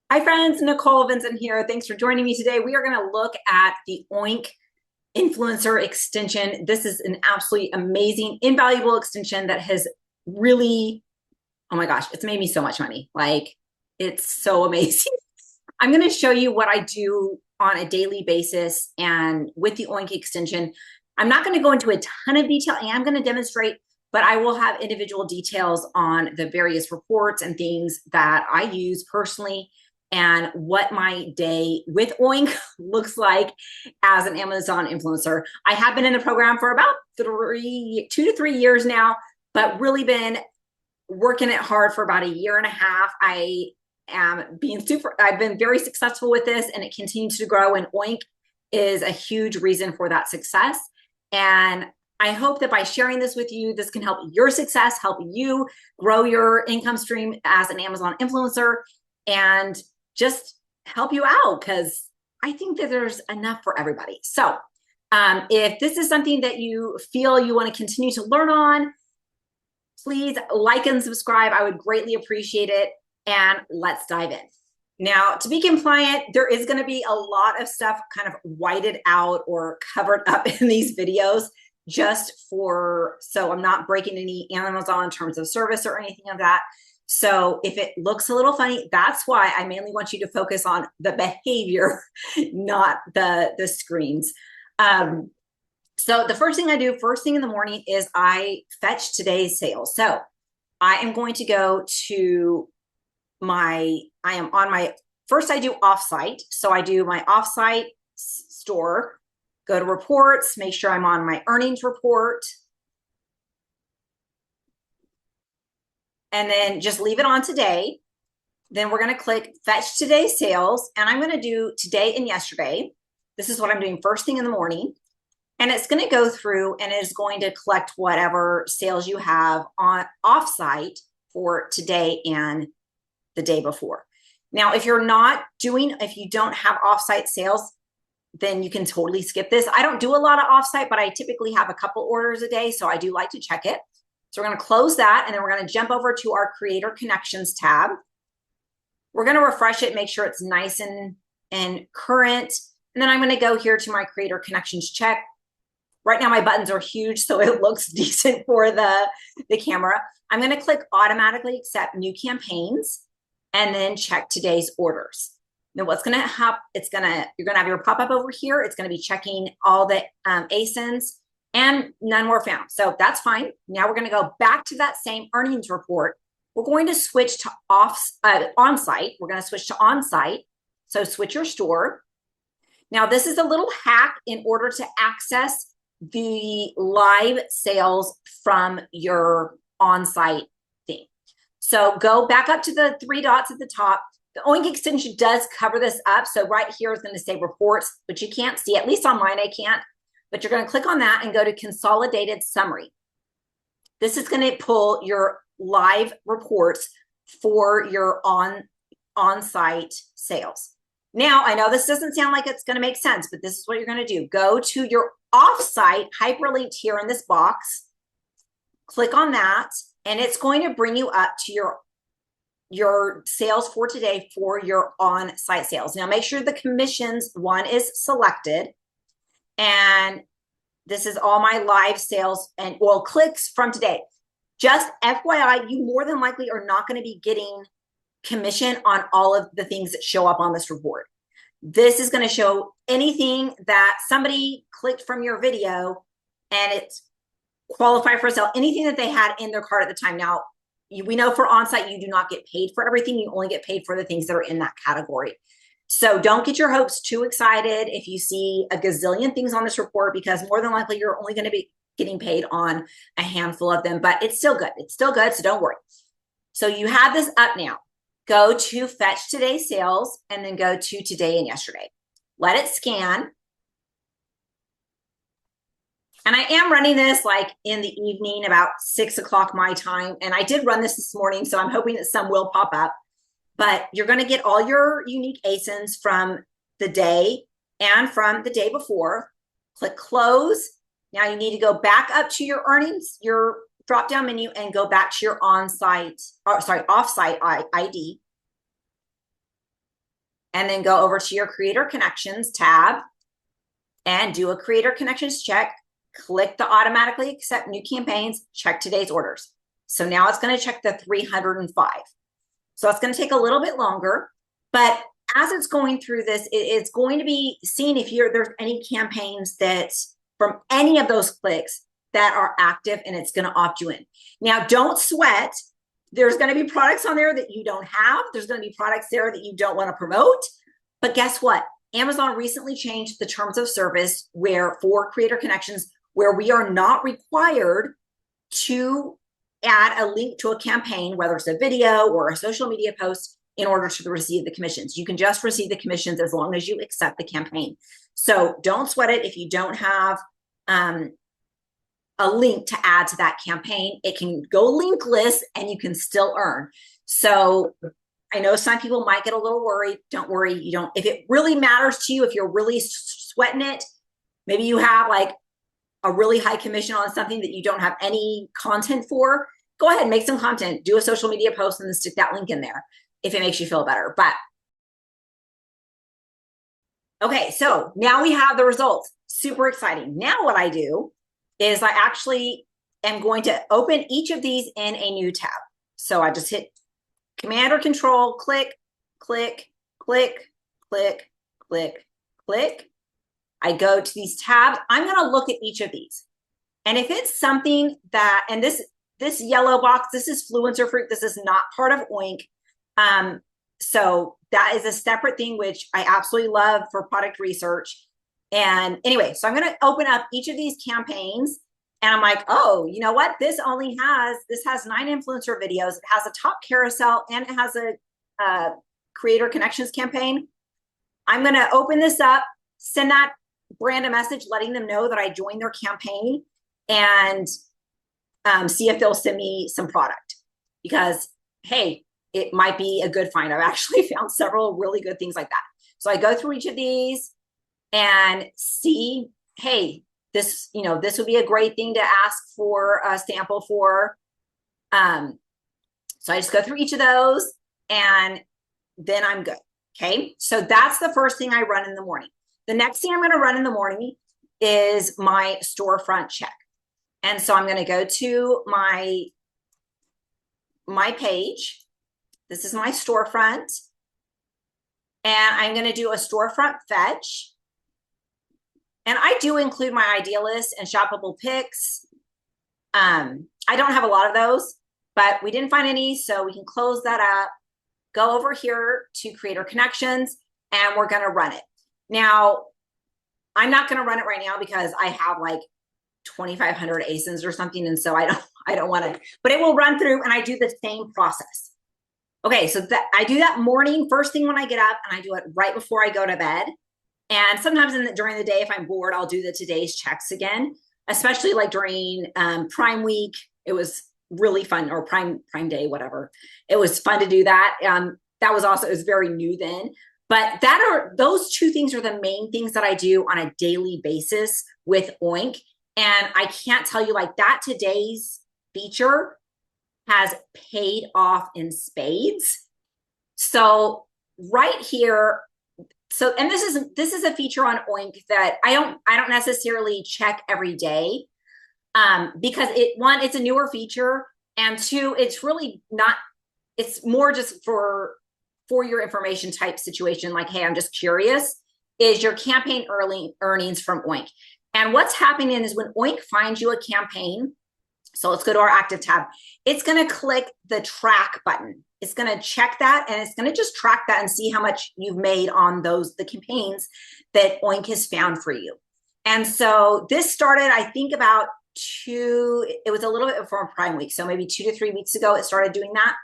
Hi friends, Nicole Vincent here. Thanks for joining me today. We are going to look at the Oink influencer extension. This is an absolutely amazing, invaluable extension that has really, oh my gosh, it's made me so much money. Like, it's so amazing. I'm going to show you what I do on a daily basis and with the Oink extension. I'm not going to go into a ton of detail. I am going to demonstrate, but I will have individual details on the various reports and things that I use personally and what my day with Oink looks like as an Amazon influencer. I have been in the program for about 2 to 3 years now, but really been working it hard for about a year and a half. I've been very successful with this and it continues to grow, and Oink is a huge reason for that success. And I hope that by sharing this with you, this can help your success, help you grow your income stream as an Amazon influencer, and just help you out, because I think that there's enough for everybody. So if this is something that you feel you want to continue to learn on, please like and subscribe. I would greatly appreciate it. And let's dive in. Now, to be compliant, there is going to be a lot of stuff kind of whited out or covered up in these videos so I'm not breaking any Amazon terms of service or anything of that. So if it looks a little funny, that's why I mainly want you to focus on the behavior, not the screens. So the first thing I do first thing in the morning is I fetch today's sales. So I am going to go to first I do offsite. So I do my offsite store, go to reports, make sure I'm on my earnings report, and then just leave it on today. Then we're going to click fetch today's sales, and I'm going to do today and yesterday. This is what I'm doing first thing in the morning. And it's going to go through and is going to collect whatever sales you have on offsite for today and the day before. Now, if you don't have offsite sales, then you can totally skip this. I don't do a lot of offsite, but I typically have a couple orders a day, so I do like to check it. So we're going to close that, and then we're going to jump over to our Creator Connections tab. We're going to refresh it, make sure it's nice and current. And then I'm going to go here to my Creator Connections check. Right now, my buttons are huge, so it looks decent for the camera. I'm going to click automatically accept new campaigns and then check today's orders. Now what's going to happen, you're going to have your pop-up over here. It's going to be checking all the ASINs, and none were found. So that's fine. Now we're going to go back to that same earnings report. We're going to switch to onsite. We're going to switch to onsite. So switch your store. Now this is a little hack in order to access the live sales from your onsite thing. So go back up to the three dots at the top. The Oink extension does cover this up. So right here is going to say reports, but you can't see, at least on mine, I can't. But you're going to click on that and go to consolidated summary. This is going to pull your live reports for your on-site sales. Now, I know this doesn't sound like it's going to make sense, but this is what you're going to do. Go to your offsite hyperlinked here in this box. Click on that, and it's going to bring you up to your sales for today for your on-site sales. Now, make sure the commissions one is selected. And this is all my live sales and clicks from today. Just FYI, you more than likely are not going to be getting commission on all of the things that show up on this report. This is going to show anything that somebody clicked from your video and it's qualified for a sale, anything that they had in their cart at the time. Now, we know for onsite, you do not get paid for everything. You only get paid for the things that are in that category. So don't get your hopes too excited if you see a gazillion things on this report, because more than likely you're only going to be getting paid on a handful of them, but it's still good. It's still good, so don't worry. So you have this up now. Go to fetch today's sales and then go to today and yesterday. Let it scan. And I am running this like in the evening, about 6 o'clock my time. And I did run this morning, so I'm hoping that some will pop up. But you're going to get all your unique ASINs from the day and from the day before. Click close. Now you need to go back up to your earnings, your drop-down menu, and go back to your offsite ID. and then go over to your Creator Connections tab and do a Creator Connections check. Click the automatically accept new campaigns, check today's orders. So now it's going to check the 305. So it's going to take a little bit longer, but as it's going through this, it's going to be seeing if there's any campaigns that from any of those clicks that are active, and it's going to opt you in. Now, don't sweat. There's going to be products on there that you don't have. There's going to be products there that you don't want to promote. But guess what? Amazon recently changed the terms of service for Creator Connections, where we are not required to add a link to a campaign, whether it's a video or a social media post, in order to receive the commissions. You can just receive the commissions as long as you accept the campaign. So don't sweat it if you don't have a link to add to that campaign. It can go linkless and you can still earn. So I know some people might get a little worried. Don't worry. If it really matters to you, if you're really sweating it, maybe you have like a really high commission on something that you don't have any content for, go ahead and make some content, do a social media post and then stick that link in there if it makes you feel better. But okay, so now we have the results. Super exciting. Now what I do is I actually am going to open each of these in a new tab. So I just hit Command or Control, click, click, click, click, click, click. I go to these tabs. I'm going to look at each of these. And if it's something that, and this yellow box, this is Fluencer Fruit. This is not part of Oink. So that is a separate thing, which I absolutely love for product research. And anyway, so I'm going to open up each of these campaigns and I'm like, oh, you know what? This has 9 influencer videos. It has a top carousel and it has a Creator Connections campaign. I'm going to open this up, send that brand a message, letting them know that I joined their campaign and see if they'll send me some product because, hey, it might be a good find. I've actually found several really good things like that. So I go through each of these and see, hey, this would be a great thing to ask for a sample for. So I just go through each of those and then I'm good. Okay. So that's the first thing I run in the morning. The next thing I'm going to run in the morning is my storefront check. And so I'm going to go to my page. This is my storefront. And I'm going to do a storefront fetch. And I do include my idea list and shoppable picks. I don't have a lot of those, but we didn't find any, so we can close that up. Go over here to Creator Connections, and we're going to run it. Now, I'm not going to run it right now because I have like 2,500 ASINs or something, and so I don't want to. But it will run through, and I do the same process. Okay, so I do that morning, first thing when I get up, and I do it right before I go to bed. And sometimes during the day, if I'm bored, I'll do the today's checks again, especially like during Prime Week. It was really fun, or Prime Day, whatever. It was fun to do that. That was also, it was very new then. But those two things are the main things that I do on a daily basis with Oink. And I can't tell you, like, that today's feature has paid off in spades. So right here, and this is a feature on Oink that I don't necessarily check every day, because it's a newer feature, and two, it's really not, it's more just for your information type situation. Like, hey, I'm just curious, is your campaign earnings from Oink. And what's happening is when Oink finds you a campaign, so let's go to our active tab, it's going to click the track button. It's going to check that, and it's going to just track that and see how much you've made on the campaigns that Oink has found for you. And so this started, I think, about it was a little bit before Prime Week. So maybe 2 to 3 weeks ago, it started doing that.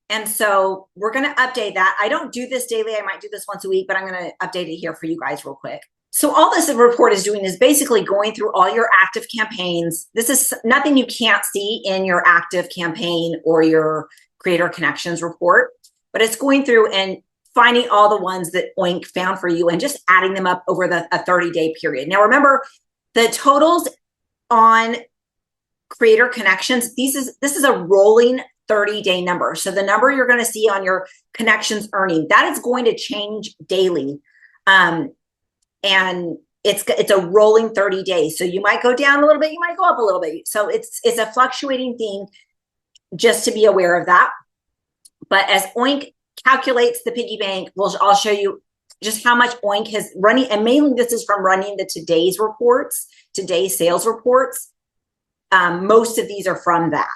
And so we're going to update that. I don't do this daily. I might do this once a week, but I'm going to update it here for you guys real quick. So all this report is doing is basically going through all your active campaigns. This is nothing you can't see in your active campaign or your Creator Connections report, but it's going through and finding all the ones that Oink found for you and just adding them up over a 30-day period. Now, remember, the totals on Creator Connections, this is a rolling 30-day number. So the number you're going to see on your connections earning, that is going to change daily. And it's a rolling 30 days. So you might go down a little bit, you might go up a little bit. So it's a fluctuating thing, just to be aware of that. But as Oink calculates the piggy bank, I'll show you just how much Oink has running. And mainly this is from running the today's reports, today's sales reports. Most of these are from that.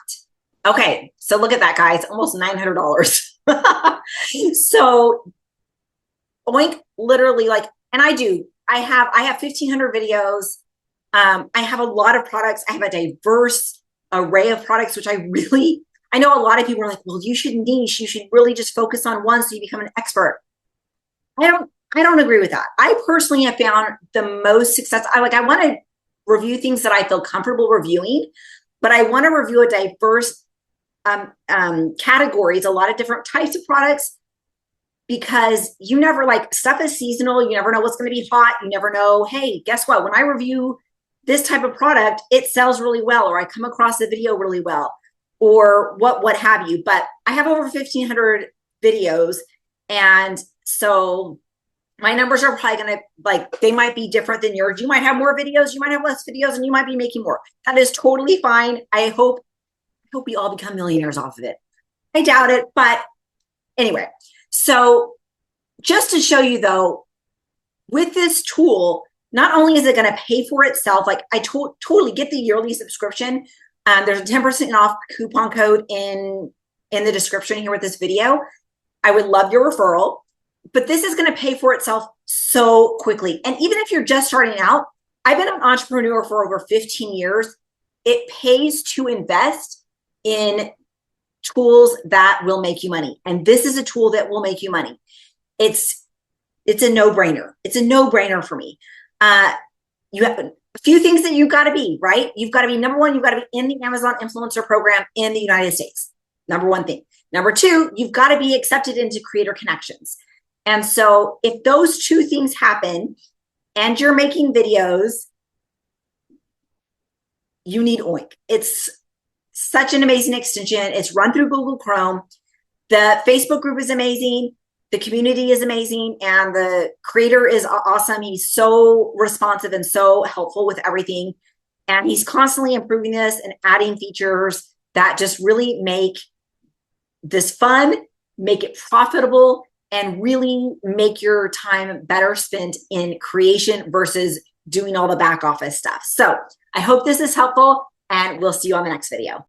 Okay, so look at that, guys, almost $900. So Oink literally, like, and I have 1,500 videos. I have a lot of products. I have a diverse array of products, which I know a lot of people are like, well, you should niche. You should really just focus on one so you become an expert. I don't agree with that. I personally have found the most success. I want to review things that I feel comfortable reviewing, but I want to review a diverse categories, a lot of different types of products, because you never, like, stuff is seasonal. You never know what's going to be hot. You never know, hey, guess what? When I review this type of product, it sells really well, or I come across the video really well, or what have you. But I have over 1,500 videos. And so my numbers are probably going to, they might be different than yours. You might have more videos, you might have less videos, and you might be making more. That is totally fine. I hope we all become millionaires off of it. I doubt it, but anyway. So just to show you though, with this tool, not only is it going to pay for itself, like I totally get the yearly subscription. There's a 10% off coupon code in the description here with this video. I would love your referral, but this is going to pay for itself so quickly. And even if you're just starting out, I've been an entrepreneur for over 15 years. It pays to invest in tools that will make you money. And this is a tool that will make you money. It's a no-brainer. It's a no-brainer for me. You have a few things that you've got to be, right? You've got to be, number one, you've got to be in the Amazon influencer program in the United States. Number one thing. Number two, you've got to be accepted into Creator Connections. And so if those two things happen and you're making videos, you need Oink. It's such an amazing extension. It's run through Google Chrome. The Facebook group is amazing. The community is amazing. And the creator is awesome. He's so responsive and so helpful with everything. And he's constantly improving this and adding features that just really make this fun, make it profitable, and really make your time better spent in creation versus doing all the back office stuff. So I hope this is helpful, and we'll see you on the next video.